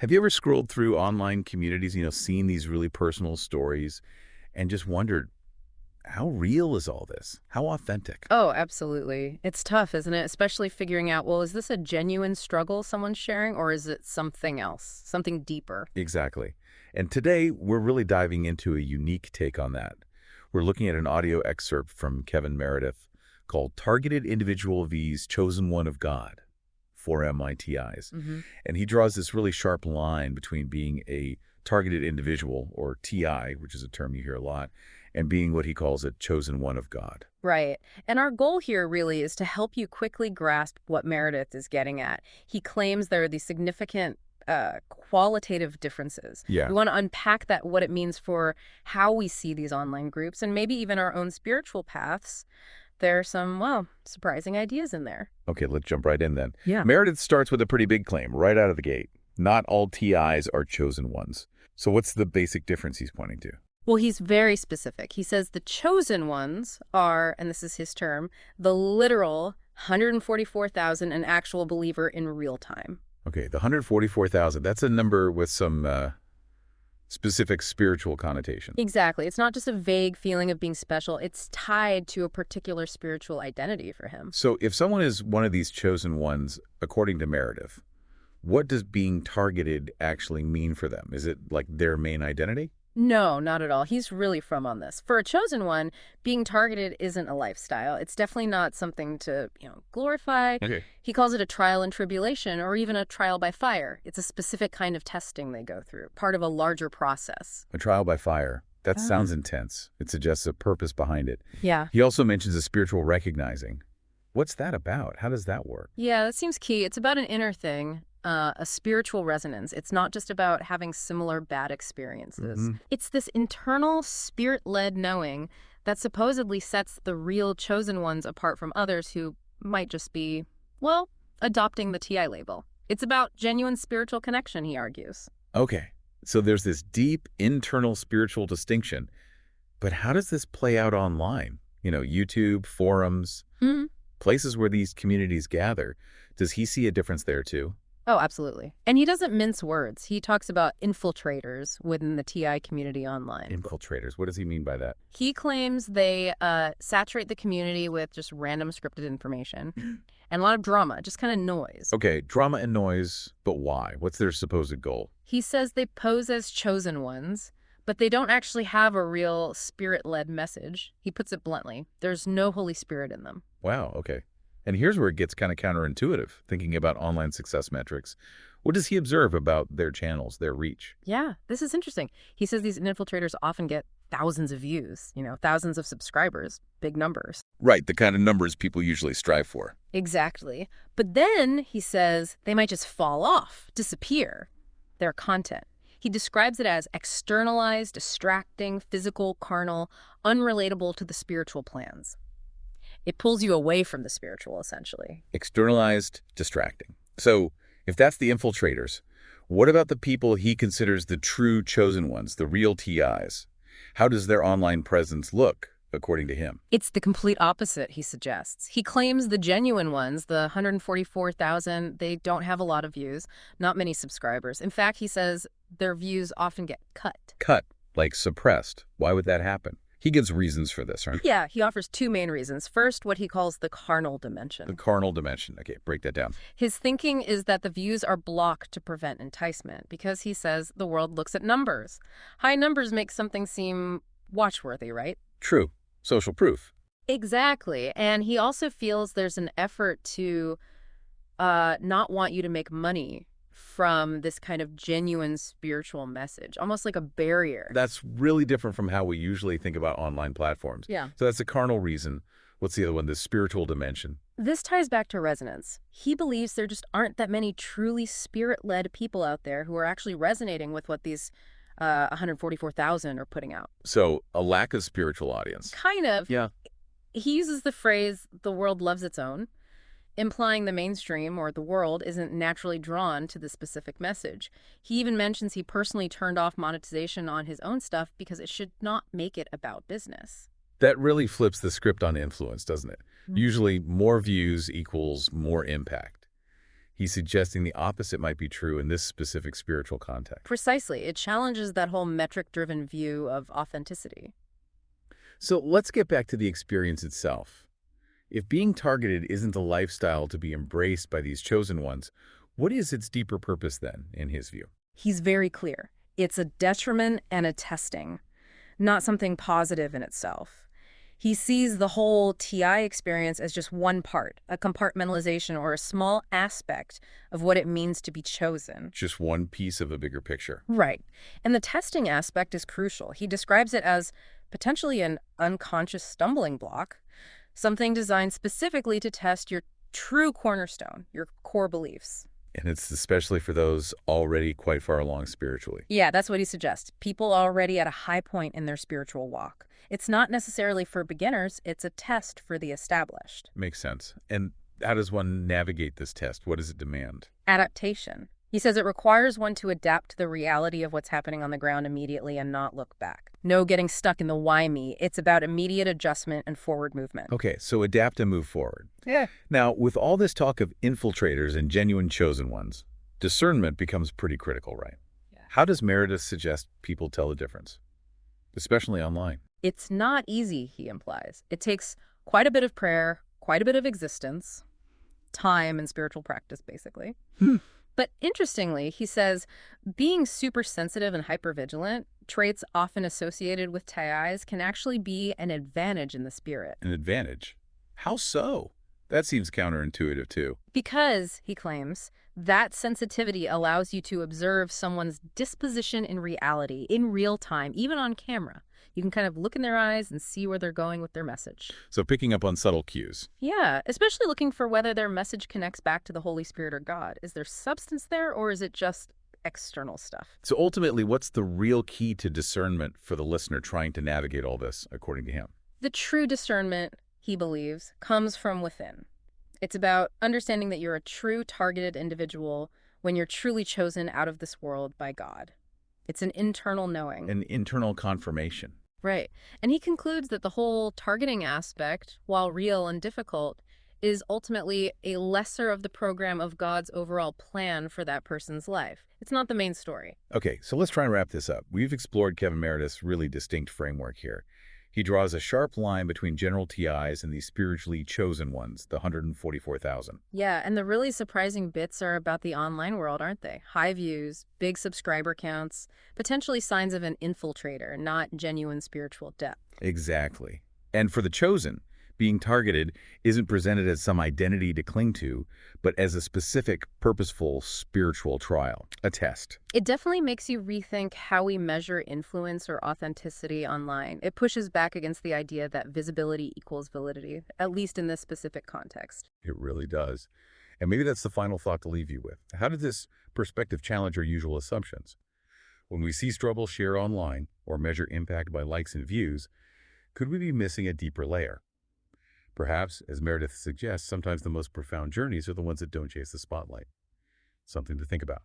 Have you ever scrolled through online communities, seen these really personal stories and just wondered, how real is all this? How authentic? Oh, absolutely. It's tough, isn't it? Especially figuring out, well, is this a genuine struggle someone's sharing, or is it something else, something deeper? Exactly. And today, we're really diving into a unique take on that. We're looking at an audio excerpt from Kevin Meredith called Targeted Individual V's Chosen One of God, 4MITIs. Hmm. And he draws this really sharp line between being a targeted individual, or TI, which is a term you hear a lot, and being what he calls a chosen one of God. Right. And our goal here really is to help you quickly grasp what Meredith is getting at. He claims there are these significant qualitative differences. Yeah. We want to unpack that, what it means for how we see these online groups and maybe even our own spiritual paths. There are some, well, surprising ideas in there. Okay, let's jump right in then. Yeah. Meredith starts with a pretty big claim right out of the gate. Not all TIs are chosen ones. So what's the basic difference he's pointing to? Well, he's very specific. He says the chosen ones are, and this is his term, the literal 144,000 an actual believer in real time. Okay, the 144,000, that's a number with some specific spiritual connotation. Exactly. It's not just a vague feeling of being special. It's tied to a particular spiritual identity for him. So if someone is one of these chosen ones, according to Meredith, what does being targeted actually mean for them? Is it like their main identity? No, not at all. He's really firm on this. For a chosen one, being targeted isn't a lifestyle. It's definitely not something to, glorify. Okay. He calls it a trial and tribulation or even a trial by fire. It's a specific kind of testing they go through, part of a larger process. A trial by fire. That Ah. sounds intense. It suggests a purpose behind it. Yeah. He also mentions a spiritual recognizing. What's that about? How does that work? Yeah, that seems key. It's about an inner thing, a spiritual resonance. It's not just about having similar bad experiences. Mhm. It's this internal spirit-led knowing that supposedly sets the real chosen ones apart from others who might just be, well, adopting the TI label. It's about genuine spiritual connection, he argues. Okay. So there's this deep internal spiritual distinction. But how does this play out online? YouTube, forums, Hmm. places where these communities gather. Does he see a difference there too? Oh, absolutely. And he doesn't mince words. He talks about infiltrators within the TI community online. Infiltrators. What does he mean by that? He claims they saturate the community with just random scripted information and a lot of drama, just kind of noise. Okay, drama and noise, but why? What's their supposed goal? He says they pose as chosen ones, but they don't actually have a real spirit-led message. He puts it bluntly. There's no Holy Spirit in them. Wow, okay. And here's where it gets kind of counterintuitive, thinking about online success metrics. What does he observe about their channels, their reach? Yeah, this is interesting. He says these infiltrators often get thousands of views, thousands of subscribers, big numbers. Right, the kind of numbers people usually strive for. Exactly. But then, he says, they might just fall off, disappear, their content. He describes it as externalized, distracting, physical, carnal, unrelatable to the spiritual plans. It pulls you away from the spiritual, essentially. Externalized, distracting. So if that's the infiltrators, what about the people he considers the true chosen ones, the real TIs? How does their online presence look, according to him? It's the complete opposite, he suggests. He claims the genuine ones, the 144,000, they don't have a lot of views, not many subscribers. In fact, he says their views often get cut. Cut, like suppressed. Why would that happen? He gives reasons for this, right? Yeah, he offers two main reasons. First, what he calls the carnal The dimension. carnal dimension. Okay, break that down. His thinking is that the views are blocked to prevent enticement because he says the world looks at numbers. High numbers make something seem watchworthy, right? True. Social proof. Exactly. And he also feels there's an effort to not want you to make money from this kind of genuine spiritual message, almost like a barrier. That's really different from how we usually think about online platforms. Yeah. So that's the carnal reason. What's the other one? The spiritual dimension. This ties back to resonance. He believes there just aren't that many truly spirit-led people out there who are actually resonating with what these 144,000 are putting out. So a lack of spiritual audience. Kind of. Yeah. He uses the phrase, the world loves its own, implying the mainstream or the world isn't naturally drawn to the specific message. He even mentions he personally turned off monetization on his own stuff because it should not make it about business. That really flips the script on influence, doesn't it? Mhm. Usually more views equals more impact. He's suggesting the opposite might be true in this specific spiritual context. Precisely. It challenges that whole metric-driven view of authenticity. So let's get back to the experience itself. If being targeted isn't a lifestyle to be embraced by these chosen ones, what is its deeper purpose then, in his view? He's very clear. It's a detriment and a testing, not something positive in itself. He sees the whole TI experience as just one part, a compartmentalization or a small aspect of what it means to be chosen. Just one piece of a bigger picture. Right. And the testing aspect is crucial. He describes it as potentially an unconscious stumbling block, something designed specifically to test your true cornerstone, your core beliefs. And it's especially for those already quite far along spiritually. Yeah, that's what he suggests. People already at a high point in their spiritual walk. It's not necessarily for beginners, it's a test for the established. Makes sense. And how does one navigate this test? What does it demand? Adaptation. He says it requires one to adapt to the reality of what's happening on the ground immediately and not look back. No getting stuck in the why me. It's about immediate adjustment and forward movement. Okay, so adapt and move forward. Yeah. Now, with all this talk of infiltrators and genuine chosen ones, discernment becomes pretty critical, right? Yeah. How does Meredith suggest people tell the difference, especially online? It's not easy, he implies. It takes quite a bit of prayer, quite a bit of existence, time and spiritual practice, basically. But interestingly, he says, being super sensitive and hypervigilant, traits often associated with TIs, can actually be an advantage in the spirit. An advantage? How so? That seems counterintuitive, too. Because, he claims, that sensitivity allows you to observe someone's disposition in reality, in real time, even on camera. You can kind of look in their eyes and see where they're going with their message. So picking up on subtle cues. Yeah, especially looking for whether their message connects back to the Holy Spirit or God. Is there substance there, or is it just external stuff? So ultimately, what's the real key to discernment for the listener trying to navigate all this, according to him? The true discernment, he believes, comes from within. It's about understanding that you're a true targeted individual when you're truly chosen out of this world by God. It's an internal knowing. An internal confirmation. Right. And he concludes that the whole targeting aspect, while real and difficult, is ultimately a lesser of the program of God's overall plan for that person's life. It's not the main story. Okay, so let's try and wrap this up. We've explored Kevin Meredith's really distinct framework here. He draws a sharp line between general TIs and these spiritually chosen ones, the 144,000. Yeah, and the really surprising bits are about the online world, aren't they? High views, big subscriber counts, potentially signs of an infiltrator, not genuine spiritual depth. Exactly. And for the chosen, being targeted isn't presented as some identity to cling to, but as a specific, purposeful spiritual trial, a test. It definitely makes you rethink how we measure influence or authenticity online. It pushes back against the idea that visibility equals validity, at least in this specific context. It really does. And maybe that's the final thought to leave you with. How did this perspective challenge our usual assumptions? When we see struggle share online or measure impact by likes and views, could we be missing a deeper layer? Perhaps, as Meredith suggests, sometimes the most profound journeys are the ones that don't chase the spotlight. Something to think about.